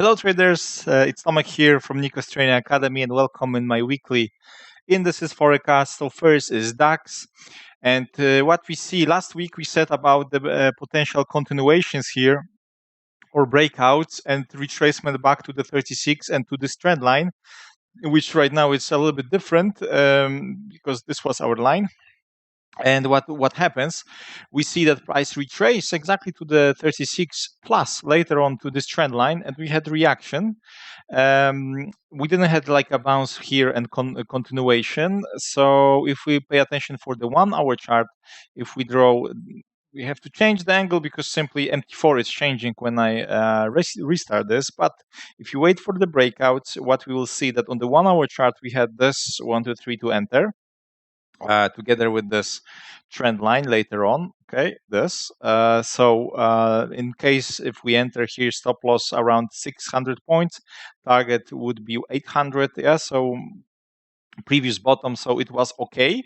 Hello traders, it's Tomek here from Nikos Training Academy and welcome in my weekly indices forecast. So first is DAX, and what we see last week we said about the potential continuations here or breakouts and retracement back to the 36 and to this trend line, which right now is a little bit different because this was our line. And what happens? We see that price retrace exactly to the 36 plus later on to this trend line, and we had reaction. We didn't have like a bounce here and a continuation. So if we pay attention for the 1 hour chart, if we draw, we have to change the angle because simply MT4 is changing when I restart this. But if you wait for the breakouts, what we will see that on the 1 hour chart we had this 1, 2, 3 to enter. Together with this trend line later on. Okay, this. In case if we enter here, stop loss around 600 points, target would be 800. Yeah, so previous bottom, so it was okay.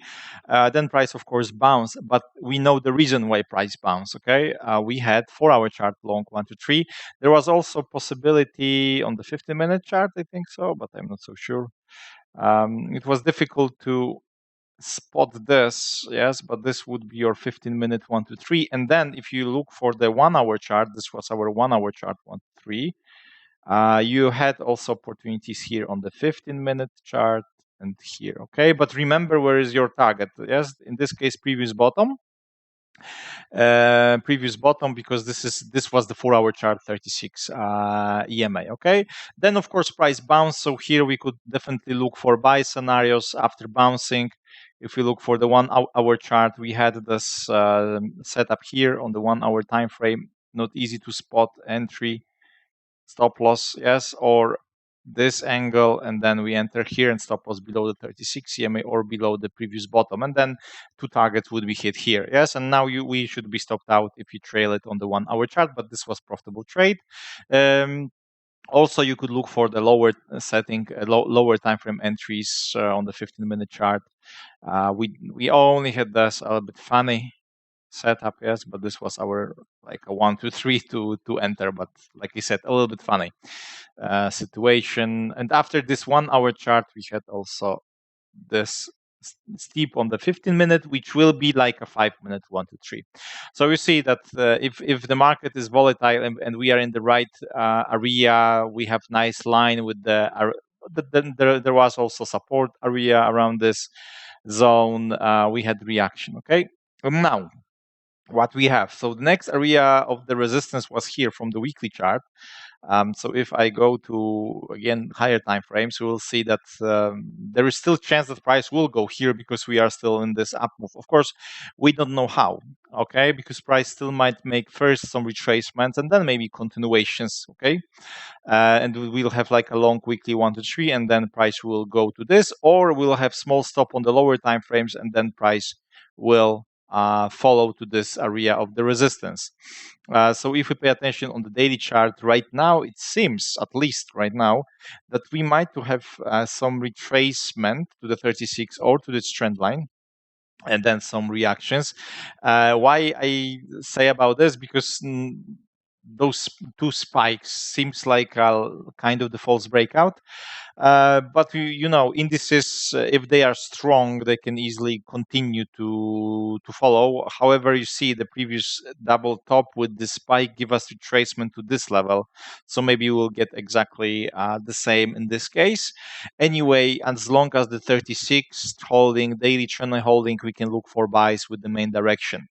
Then price, of course, bounced, but we know the reason why price bounced. Okay, we had 4 hour chart long 1 to 3. There was also possibility on the 50-minute chart, I think so, but I'm not so sure. It was difficult to spot this, yes, but this would be your 15-minute 1 to 3. And then if you look for the 1 hour chart, this was our 1 hour chart 1 to 3. You had also opportunities here on the 15-minute chart and here. Okay, but remember, where is your target? Yes, in this case, previous bottom, because this was the 4 hour chart 36 EMA. Okay, then of course price bounce, so here we could definitely look for buy scenarios after bouncing. If we look for the 1 hour chart, we had this setup here on the 1 hour time frame. Not easy to spot entry, stop loss, yes, or this angle, and then we enter here and stop loss below the 36 EMA or below the previous bottom, and then two targets would be hit here, yes. And now we should be stopped out if you trail it on the 1 hour chart, but this was profitable trade. Also, you could look for the lower setting, lower time frame entries on the 15-minute chart. We only had this a little bit funny setup, yes, but this was our like a 1, 2, 3 to enter, but like I said, a little bit funny situation. And after this 1 hour chart, we had also this steep on the 15-minute, which will be like a 5-minute 1 to 3. So you see that if the market is volatile and we are in the right area, we have nice line with there was also support area around this zone. We had reaction. Okay, now what we have. So the next area of the resistance was here from the weekly chart. So if I go to, again, higher time frames, we will see that there is still chance that price will go here because we are still in this up move. Of course, we don't know how, okay, because price still might make first some retracements and then maybe continuations, okay, and we'll have like a long weekly 1 to 3, and then price will go to this, or we'll have small stop on the lower time frames, and then price will follow to this area of the resistance. So if we pay attention on the daily chart right now, it seems, at least right now, that we might to have some retracement to the 36 or to this trend line, and then some reactions. Why I say about this? Because those two spikes seems like a kind of the false breakout. But you know, indices, if they are strong, they can easily continue to follow. However, you see the previous double top with the spike give us retracement to this level, so maybe we'll get exactly the same in this case. Anyway, as long as the 36 holding, daily trend line holding, we can look for buys with the main direction.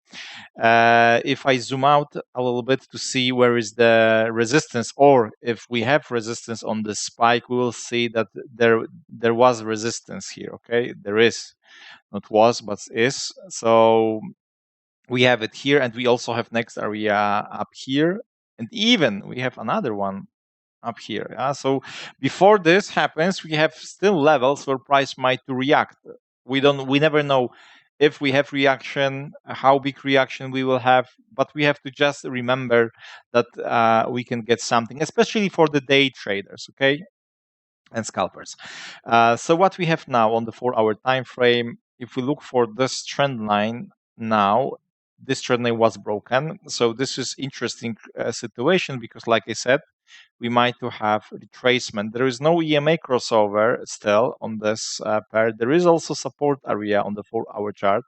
If I zoom out a little bit to see where is the resistance, or if we have resistance on the spike, we will see that there was resistance here. Okay, there is, not was, but is. So we have it here, and we also have next area up here, and even we have another one up here. So before this happens, we have still levels where price might react. We never know if we have reaction, how big reaction we will have, but we have to just remember that we can get something, especially for the day traders, okay, and scalpers. So what we have now on the 4 hour time frame, if we look for this trend line now, this trend line was broken. So this is interesting situation because, like I said, we might to have retracement. There is no EMA crossover still on this pair. There is also support area on the 4-hour chart.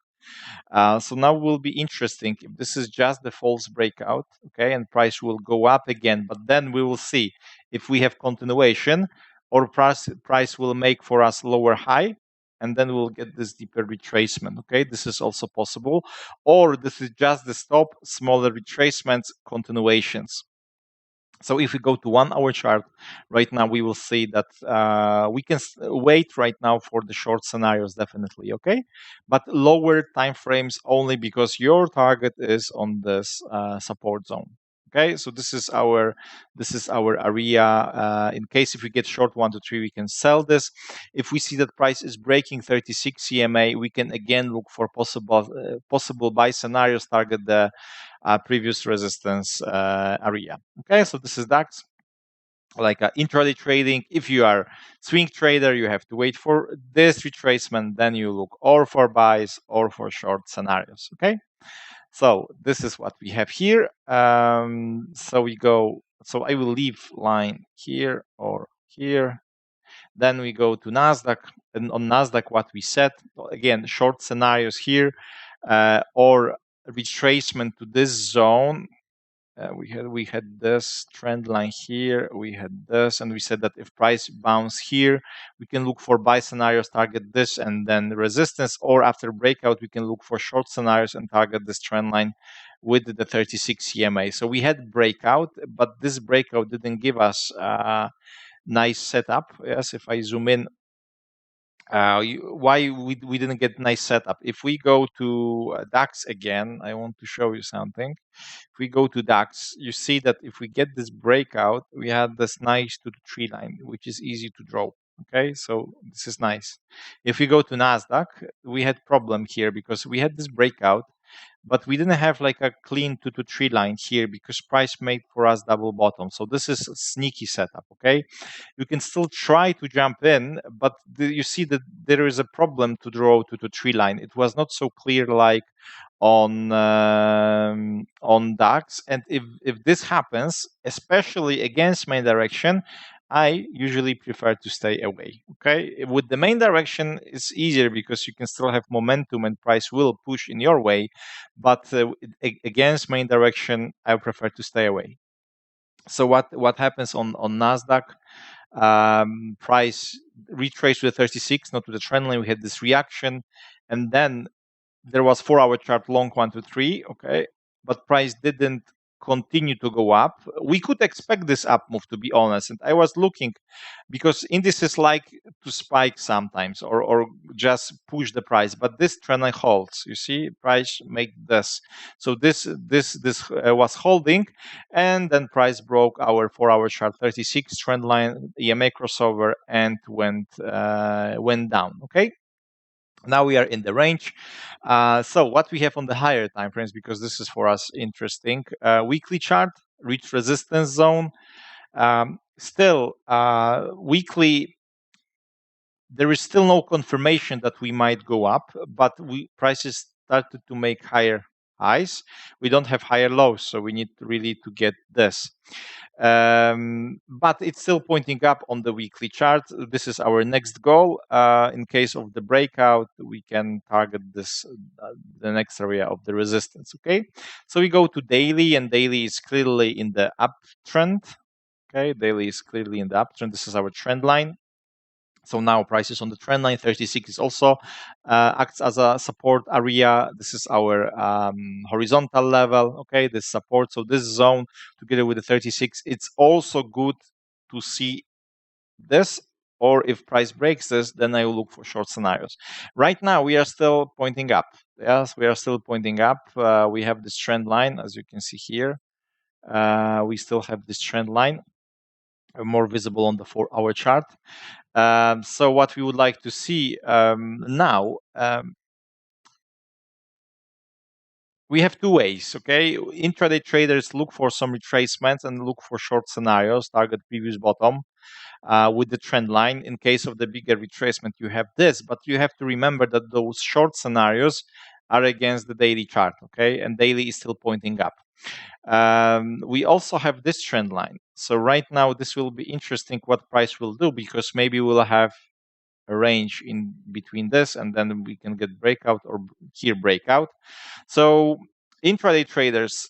So now will be interesting if this is just the false breakout, okay, and price will go up again, but then we will see if we have continuation or price will make for us lower high, and then we'll get this deeper retracement, okay? This is also possible, or this is just the stop, smaller retracements, continuations. So if we go to 1-hour chart, right now we will see that we can wait right now for the short scenarios, definitely, okay? But lower time frames only because your target is on this support zone. Okay, so this is our area. In case if we get short 1 to 3, we can sell this. If we see that price is breaking 36 EMA, we can again look for possible buy scenarios, target the previous resistance area. Okay, so this is DAX. Like intraday trading, if you are swing trader, you have to wait for this retracement, then you look or for buys or for short scenarios. Okay, so this is what we have here. So we go, so I will leave line here or here. Then we go to NASDAQ, and on NASDAQ what we set, again, short scenarios here or retracement to this zone. We had this trend line here, we had this, and we said that if price bounce here, we can look for buy scenarios, target this, and then resistance, or after breakout, we can look for short scenarios and target this trend line with the 36 EMA. So we had breakout, but this breakout didn't give us a nice setup. Yes, if I zoom in, why we didn't get nice setup. If we go to DAX again, I want to show you something. If we go to DAX, you see that if we get this breakout, we had this nice 2 to 3 line, which is easy to draw. Okay, so this is nice. If we go to NASDAQ, we had problem here because we had this breakout, but we didn't have like a clean 2 to 3 line here because price made for us double bottom. So this is a sneaky setup, okay? You can still try to jump in, but you see that there is a problem to draw 2 to 3 line. It was not so clear like on DAX, and if this happens, especially against main direction, I usually prefer to stay away. Okay, with the main direction, it's easier because you can still have momentum and price will push in your way, but against main direction, I prefer to stay away. So what happens on NASDAQ? Price retraced to the 36, not to the trend line. We had this reaction, and then there was 4-hour chart long 1 to 3. Okay, but price didn't continue to go up. We could expect this up move, to be honest, and I was looking because indices like to spike sometimes or just push the price, but this trend line holds. You see, price make this, so this was holding, and then price broke our 4-hour chart 36 trend line EMA crossover and went down. Okay, now we are in the range. So what we have on the higher time frames, because this is for us interesting, weekly chart reached resistance zone. Still weekly, there is still no confirmation that we might go up, but prices started to make higher highs. We don't have higher lows, so we need really to get this. But it's still pointing up on the weekly chart. This is our next goal. In case of the breakout, we can target this, the next area of the resistance. Okay, so we go to daily, and daily is clearly in the uptrend. Okay, daily is clearly in the uptrend. This is our trend line. So now price is on the trend line. 36 is also acts as a support area. This is our horizontal level. Okay, this support. So this zone together with the 36, it's also good to see this. Or if price breaks this, then I will look for short scenarios. Right now we are still pointing up. Yes, we are still pointing up. We have this trend line, as you can see here. We still have this trend line, more visible on the 4-hour chart. So what we would like to see now, we have two ways. Okay, intraday traders look for some retracements and look for short scenarios, target previous bottom with the trend line. In case of the bigger retracement, you have this, but you have to remember that those short scenarios are against the daily chart. Okay, and daily is still pointing up. We also have this trend line. So right now, this will be interesting what price will do, because maybe we'll have a range in between this, and then we can get breakout, or here breakout. So intraday traders,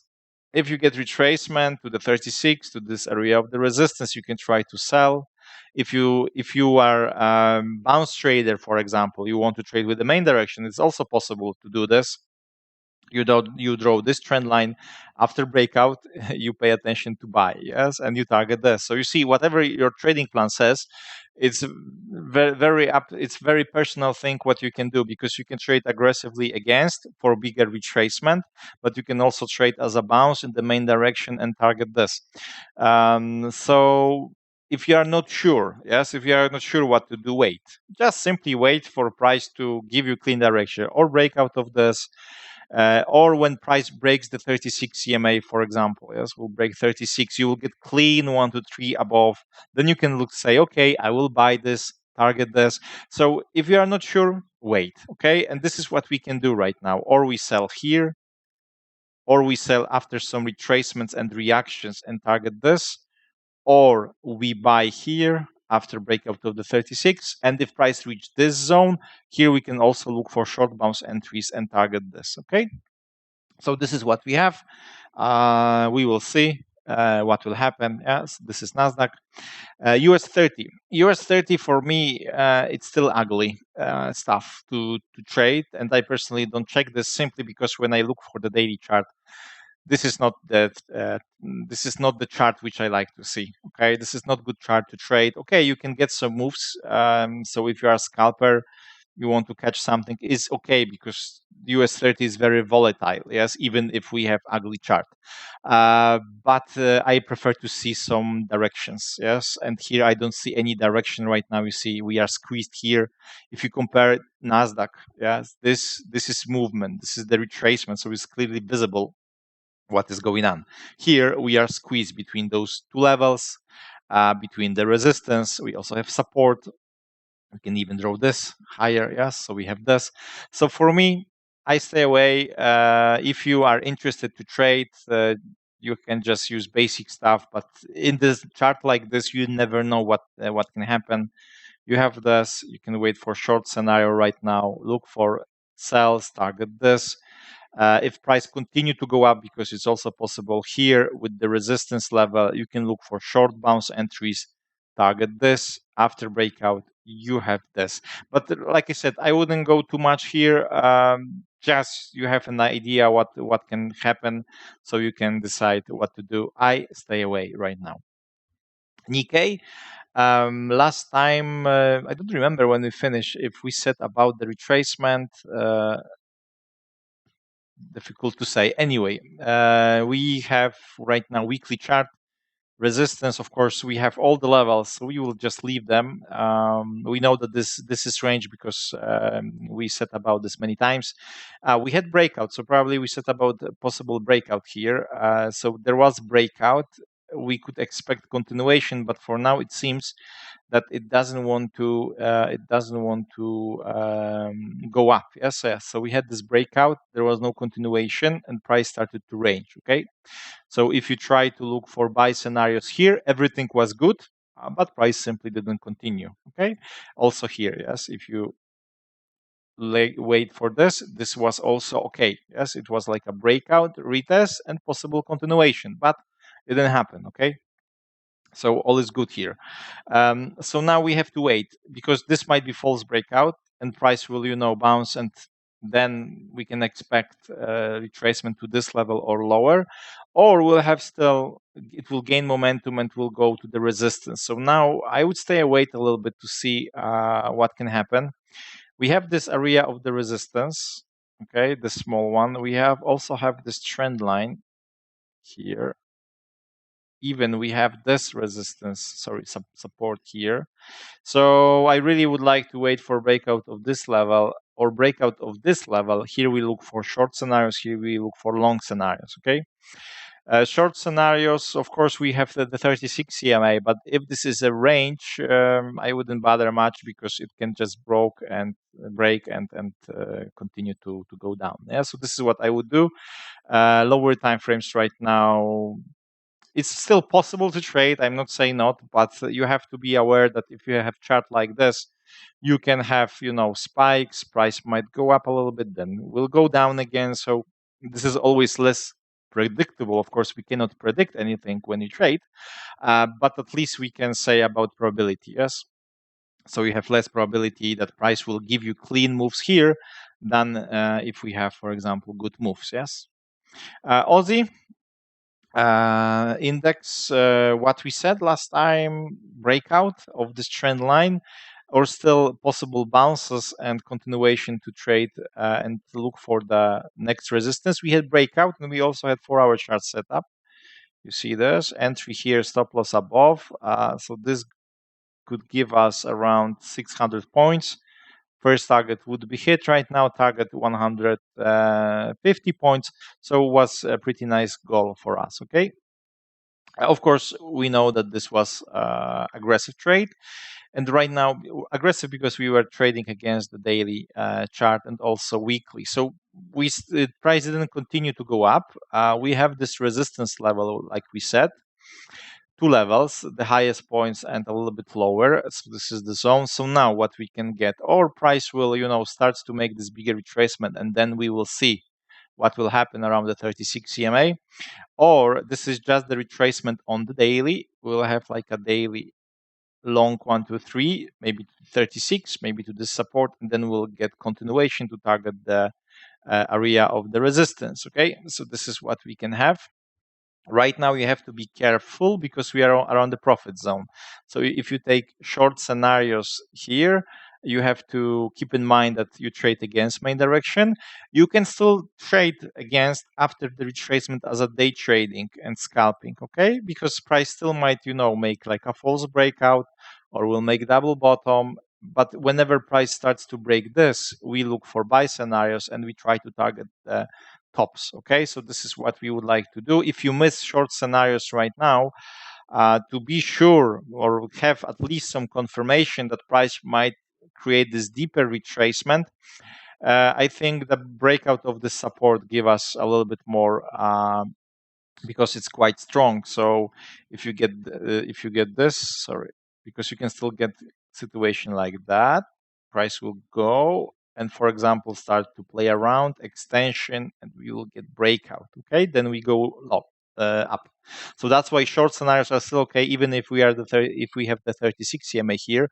if you get retracement to the 36, to this area of the resistance, you can try to sell. If you are bounce trader, for example, you want to trade with the main direction, it's also possible to do this. You draw this trend line. After breakout, you pay attention to buy, yes, and you target this. So you see, whatever your trading plan says, it's it's very personal thing what you can do, because you can trade aggressively against for bigger retracement, but you can also trade as a bounce in the main direction and target this. So if you are not sure, yes, if you are not sure what to do, wait. Just simply wait for price to give you clean direction or breakout of this. Or when price breaks the 36 EMA, for example, yes, will break 36, you will get clean 1 to 3 above. Then you can look, say, okay, I will buy this, target this. So if you are not sure, wait, okay? And this is what we can do right now. Or we sell here, or we sell after some retracements and reactions and target this, or we buy here after breakout of the 36. And if price reach this zone, here we can also look for short bounce entries and target this, okay? So this is what we have. We will see what will happen. Yes, this is NASDAQ. US 30. US 30 for me, it's still ugly stuff to trade. And I personally don't check this, simply because when I look for the daily chart, this is not the chart which I like to see. Okay, this is not good chart to trade. Okay, you can get some moves. So if you are a scalper, you want to catch something, is okay, because US 30 is very volatile. Yes, even if we have ugly chart, but I prefer to see some directions. Yes, and here I don't see any direction right now. You see, we are squeezed here. If you compare NASDAQ, yes, this is movement. This is the retracement, so it's clearly visible what is going on. Here we are squeezed between those two levels, between the resistance. We also have support. We can even draw this higher, yes, so we have this. So for me, I stay away. If you are interested to trade, you can just use basic stuff, but in this chart like this, you never know what can happen. You have this, you can wait for short scenario right now, look for sells, target this. If price continue to go up, because it's also possible here with the resistance level, you can look for short bounce entries, target this. After breakout, you have this. But like I said, I wouldn't go too much here. Just you have an idea what can happen, so you can decide what to do. I stay away right now. Nikkei. Last time, I don't remember when we finished, if we said about the retracement. Difficult to say. Anyway, we have right now weekly chart resistance. Of course, we have all the levels, so we will just leave them. We know that this is range, because we said about this many times. We had breakout, so probably we said about a possible breakout here. So there was breakout. We could expect continuation, but for now it seems that it doesn't want to go up. Yes, yes. So we had this breakout. There was no continuation, and price started to range. Okay. So if you try to look for buy scenarios here, everything was good, but price simply didn't continue. Okay. Also here, yes, if you wait for this, this was also okay. Yes, it was like a breakout, retest, and possible continuation, but it didn't happen. Okay. So all is good here. So now we have to wait, because this might be false breakout, and price will, bounce, and then we can expect retracement to this level or lower, or we'll have it will gain momentum and will go to the resistance. So now I would stay away a little bit to see what can happen. We have this area of the resistance, okay, the small one. We also have this trend line here. Even we have this support here. So I really would like to wait for breakout of this level or breakout of this level. Here we look for short scenarios. Here we look for long scenarios. Okay. Short scenarios, of course, we have the 36 EMA, but if this is a range, I wouldn't bother much because it can just break and continue to go down. Yeah, so this is what I would do. Lower time frames right now. It's still possible to trade. I'm not saying not, but you have to be aware that if you have chart like this, you can have spikes. Price might go up a little bit, then will go down again. So this is always less predictable. Of course, we cannot predict anything when you trade, but at least we can say about probability. Yes. So you have less probability that price will give you clean moves here than if we have, for example, good moves. Yes. Aussie index, what we said last time, breakout of this trend line, or still possible bounces and continuation to trade and to look for the next resistance. We had breakout and we also had 4-hour chart set up. You see this entry here, stop loss above. So this could give us around 600 points. First target would be hit right now, target 150 points. So it was a pretty nice goal for us, okay? Of course, we know that this was aggressive trade. And right now, aggressive because we were trading against the daily chart and also weekly. So the price didn't continue to go up. We have this resistance level, like we said. 2 levels, the highest points and a little bit lower. So this is the zone. So now what we can get, or price will, starts to make this bigger retracement, and then we will see what will happen around the 36 EMA. Or this is just the retracement on the daily. We'll have like a daily long 1, 2, 3, maybe to 36, maybe to this support, and then we'll get continuation to target the area of the resistance. Okay, so this is what we can have. Right now, you have to be careful because we are around the profit zone. So if you take short scenarios here, you have to keep in mind that you trade against main direction. You can still trade against after the retracement as a day trading and scalping, okay? Because price still might, make like a false breakout or will make double bottom. But whenever price starts to break this, we look for buy scenarios and we try to target the tops. Okay, so this is what we would like to do. If you miss short scenarios right now, to be sure or have at least some confirmation that price might create this deeper retracement, I think the breakout of the support give us a little bit more because it's quite strong. So if you get this, because you can still get situation like that, price will go and, for example, start to play around extension, and we will get breakout. Okay, then we go up. So that's why short scenarios are still okay, even if we have the 36 EMA here,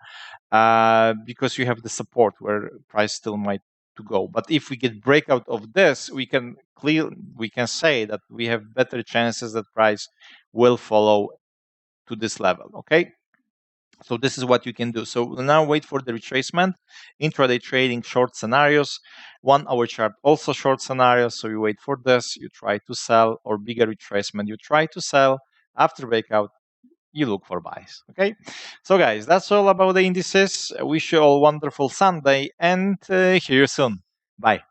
because you have the support where price still might to go. But if we get breakout of this, we can say that we have better chances that price will follow to this level. Okay. So this is what you can do. So now wait for the retracement. Intraday trading, short scenarios. 1-hour chart, also short scenarios. So you wait for this. You try to sell, or bigger retracement. You try to sell. After breakout, you look for buys. Okay. So guys, that's all about the indices. I wish you all wonderful Sunday and hear you soon. Bye.